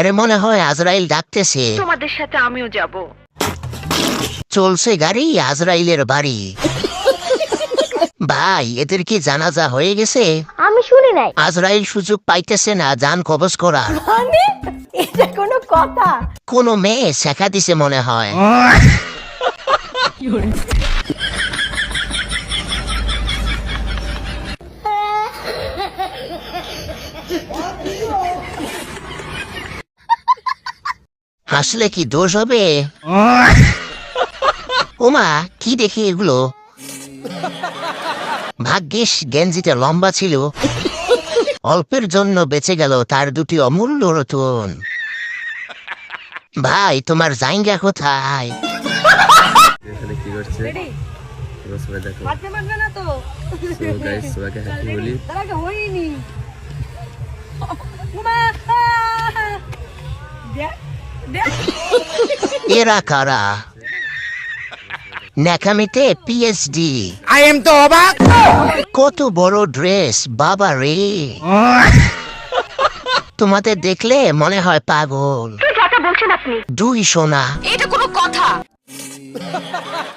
আরে মনে হয় আজরাইল ডাকতেছে। তোমাদের সাথে আমিও যাব। চলছে গাড়ি আজরাইলের বাড়ি। ভাই এদের কি জানাজা হয়ে গেছে? আমি শুনি নাই। আজরাইল সুযোগ পাইতেছে না জান কবজ করার। মানে এটা কোনো কথা? কোন মেয়ে শেখা দিছে মনে হয়। হাসলে কি দোষ হবে? ওমা কি দেখি এগুলো? ভাগ্যিস গেঞ্জিটা লম্বা ছিল, অল্পের জন্য বেঁচে গেল তার দুটি অমূল্য রতন। ভাই তোমার জায়গা কোথায়? এখানে কি করছে তোমরা সবাই দেখো। মারতে পারবে না তো। সো গাইস সবাইকে হ্যাপি হোলি। তার আগে হইনি। এরা কারা? ন্যাকামিতে পিএইচডি। আই এম তো অবাক। কত বড় ড্রেস বাবা রে! তোমাদের দেখলে মনে হয় পাগল। কি কথা বলছেন আপনি? দুই সোনা। এটা কোনো কথা?